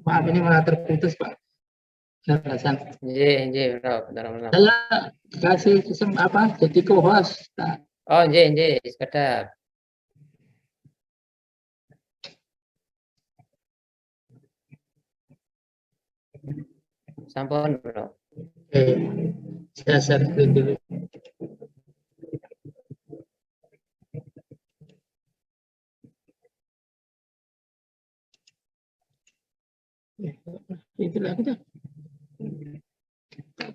Maaf ini malah terputus Pak Hasan. Benar. Saya kasih sistem apa jadi co-host. Oh, sekedap. Sampun, Bro. Saya share screen dulu. Itu lagi dah.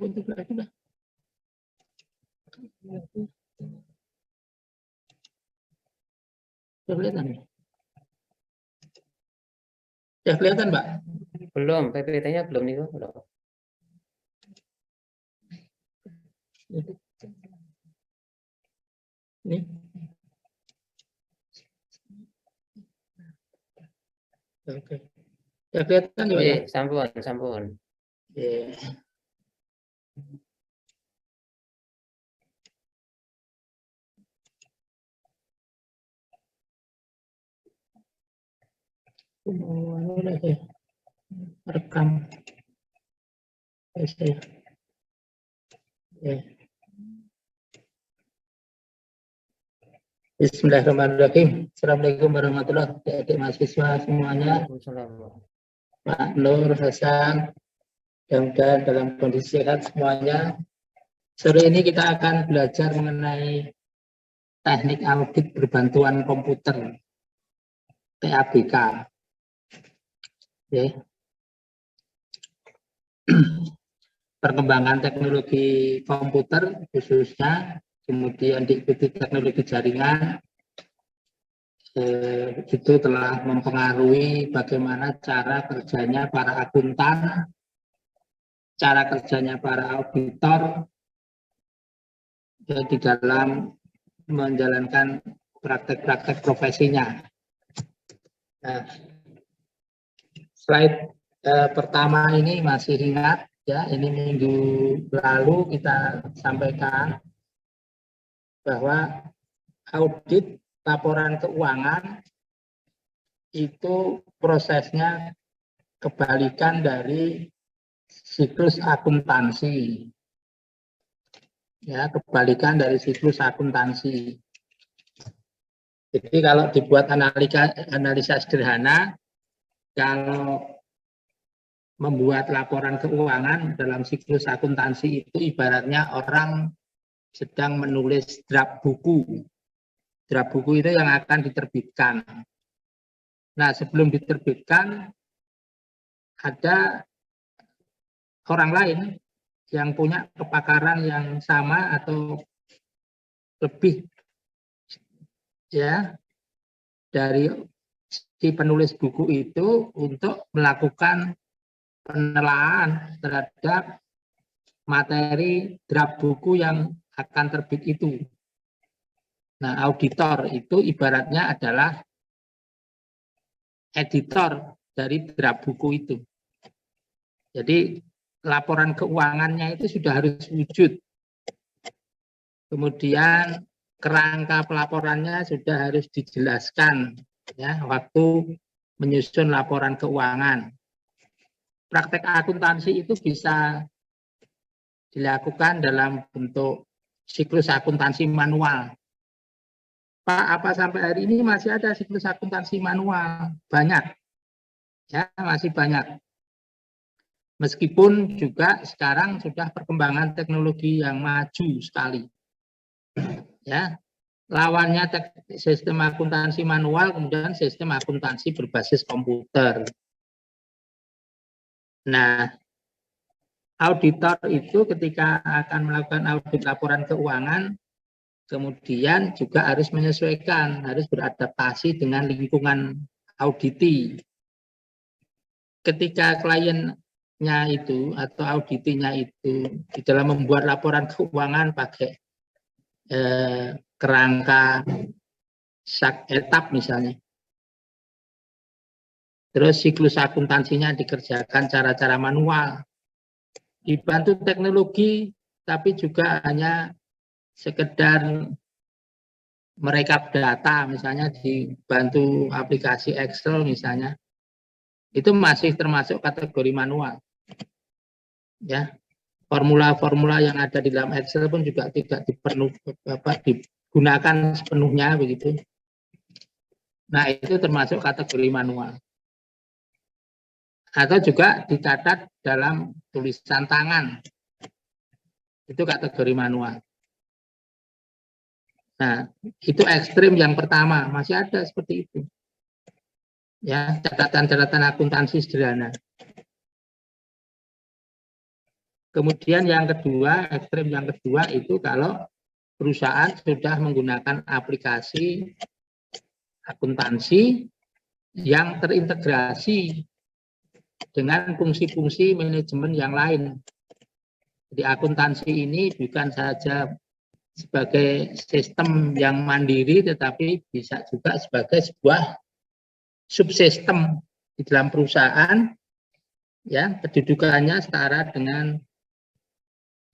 Untuk lagi dah. Kelihatan? Ya kelihatan, Mbak? Belum, PPT-nya belum nih, belum. Ini. Oke. Ya kelihatan juga ya? Sampun. Yeah. Rekam. Bismillahirrahmanirrahim. Assalamualaikum warahmatullahi wabarakatuh. Mahasiswa semuanya. Pak Nur Hasan, mudah-mudahan dalam kondisi sehat semuanya. Sore ini kita akan belajar mengenai teknik audit berbantuan komputer, TABK. Okay. Perkembangan teknologi komputer khususnya, kemudian diikuti teknologi jaringan, itu telah mempengaruhi bagaimana cara kerjanya para akuntan, cara kerjanya para auditor di dalam menjalankan praktek-praktek profesinya. Nah, slide pertama ini masih ingat ya, ini minggu lalu kita sampaikan bahwa audit laporan keuangan itu prosesnya kebalikan dari siklus akuntansi. Ya, kebalikan dari siklus akuntansi. Jadi kalau dibuat analisa sederhana, kalau membuat laporan keuangan dalam siklus akuntansi itu ibaratnya orang sedang menulis draft buku. Draft buku itu yang akan diterbitkan. Nah, sebelum diterbitkan, ada orang lain yang punya kepakaran yang sama atau lebih ya dari si penulis buku itu untuk melakukan penelaahan terhadap materi draft buku yang akan terbit itu. Nah, auditor itu ibaratnya adalah editor dari draft buku itu. Jadi laporan keuangannya itu sudah harus wujud. Kemudian kerangka pelaporannya sudah harus dijelaskan ya waktu menyusun laporan keuangan. Praktek akuntansi itu bisa dilakukan dalam bentuk siklus akuntansi manual. Pak, apa sampai hari ini masih ada siklus akuntansi manual? Banyak. Ya, masih banyak. Meskipun juga sekarang sudah perkembangan teknologi yang maju sekali. Ya. Lawannya sistem akuntansi manual, kemudian sistem akuntansi berbasis komputer. Nah, auditor itu ketika akan melakukan audit laporan keuangan, kemudian juga harus menyesuaikan, harus beradaptasi dengan lingkungan auditi. Ketika kliennya itu atau auditinya itu di dalam membuat laporan keuangan pakai kerangka etap misalnya. Terus siklus akuntansinya dikerjakan cara-cara manual. Dibantu teknologi, tapi juga hanya sekedar merekap data, misalnya dibantu aplikasi Excel misalnya. itu masih termasuk kategori manual. Ya, formula-formula yang ada di dalam Excel pun juga tidak digunakan sepenuhnya begitu. Nah, itu termasuk kategori manual. Atau juga dicatat dalam tulisan tangan. Itu kategori manual. Nah, itu ekstrim yang pertama, masih ada seperti itu. Ya, catatan-catatan akuntansi sederhana. Kemudian yang kedua, ekstrim yang kedua itu kalau perusahaan sudah menggunakan aplikasi akuntansi yang terintegrasi dengan fungsi-fungsi manajemen yang lain. Jadi akuntansi ini bukan saja sebagai sistem yang mandiri, tetapi bisa juga sebagai sebuah subsistem di dalam perusahaan, ya, kedudukannya setara dengan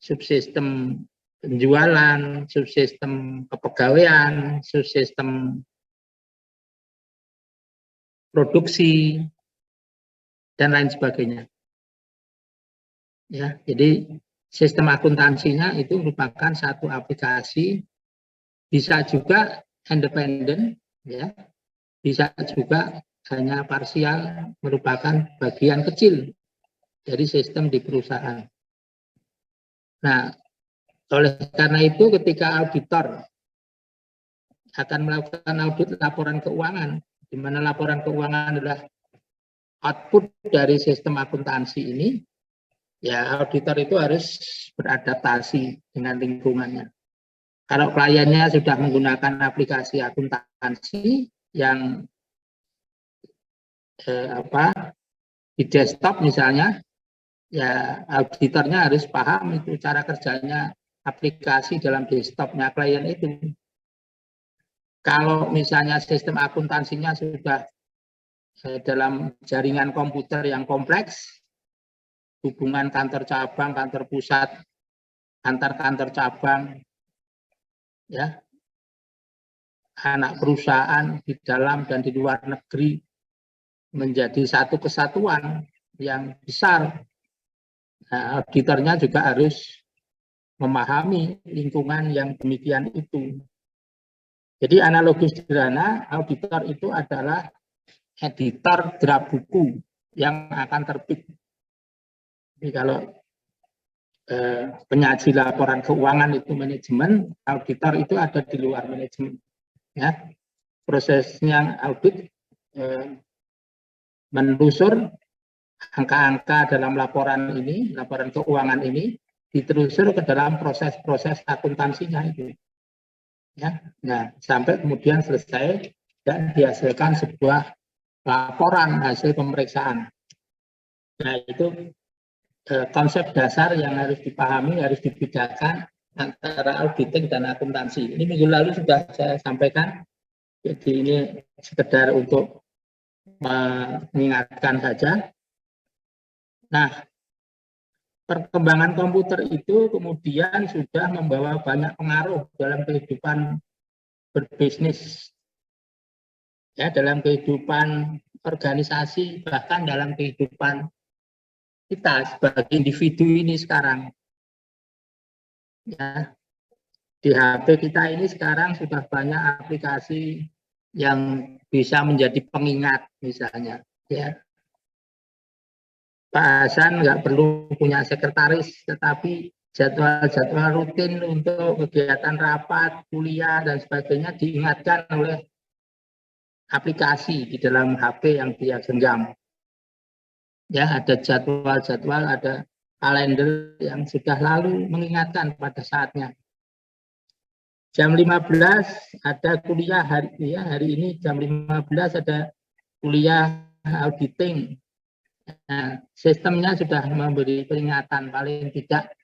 subsistem penjualan, subsistem kepegawaian, subsistem produksi, dan lain sebagainya. Ya, jadi sistem akuntansinya itu merupakan satu aplikasi, bisa juga independen, ya, bisa juga hanya parsial, merupakan bagian kecil dari sistem di perusahaan. Nah, oleh karena itu ketika auditor akan melakukan audit laporan keuangan, di mana laporan keuangan adalah output dari sistem akuntansi ini, ya auditor itu harus beradaptasi dengan lingkungannya. Kalau kliennya sudah menggunakan aplikasi akuntansi yang di desktop misalnya, ya auditornya harus paham itu cara kerjanya aplikasi dalam desktopnya klien itu. Kalau misalnya sistem akuntansinya sudah dalam jaringan komputer yang kompleks, hubungan kantor cabang, kantor pusat, antar kantor cabang, ya, anak perusahaan di dalam dan di luar negeri menjadi satu kesatuan yang besar. Nah, auditornya juga harus memahami lingkungan yang demikian itu. Jadi analogi sederhana, auditor itu adalah editor draft buku yang akan terbit. Jadi kalau penyaji laporan keuangan itu manajemen, auditor itu ada di luar manajemen. Ya, prosesnya audit menelusur angka-angka dalam laporan ini, laporan keuangan ini, ditelusur ke dalam proses-proses akuntansinya itu. Ya, nah sampai kemudian selesai dan dihasilkan sebuah laporan hasil pemeriksaan. Nah itu konsep dasar yang harus dipahami, harus dibedakan antara auditing dan akuntansi. Ini minggu lalu sudah saya sampaikan, jadi ini sekedar untuk mengingatkan saja. Nah, perkembangan komputer itu kemudian sudah membawa banyak pengaruh dalam kehidupan berbisnis, ya, dalam kehidupan organisasi, bahkan dalam kehidupan kita sebagai individu ini sekarang. Ya, di HP kita ini sekarang sudah banyak aplikasi yang bisa menjadi pengingat misalnya. Ya, Pak Hasan nggak perlu punya sekretaris, tetapi jadwal-jadwal rutin untuk kegiatan rapat, kuliah, dan sebagainya diingatkan oleh aplikasi di dalam HP yang dia genggam. Ya, ada jadwal-jadwal, ada kalender yang sudah lalu mengingatkan pada saatnya. Jam 15 ada kuliah hari ini jam 15 ada kuliah auditing. Nah, sistemnya sudah memberi peringatan paling tidak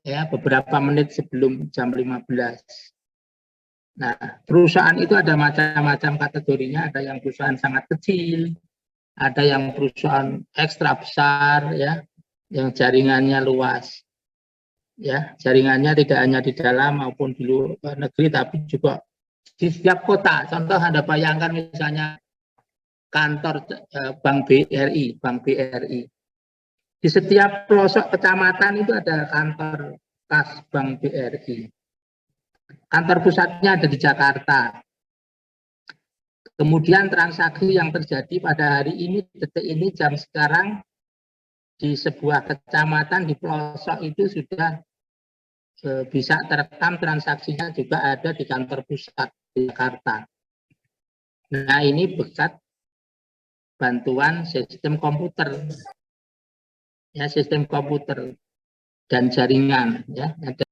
ya beberapa menit sebelum jam 15. Nah, perusahaan itu ada macam-macam kategorinya, ada yang perusahaan sangat kecil, ada yang perusahaan ekstra besar, ya, yang jaringannya luas. Ya, jaringannya tidak hanya di dalam maupun di luar negeri, tapi juga di setiap kota. Contoh Anda bayangkan misalnya kantor Bank BRI. Di setiap pelosok kecamatan itu ada kantor kas Bank BRI. Kantor pusatnya ada di Jakarta. Kemudian transaksi yang terjadi pada hari ini, detik ini, jam sekarang, di sebuah kecamatan di pelosok itu sudah bisa terekam transaksinya, juga ada di kantor pusat di Jakarta. Nah, ini berkat bantuan sistem komputer, ya, sistem komputer dan jaringan, ya.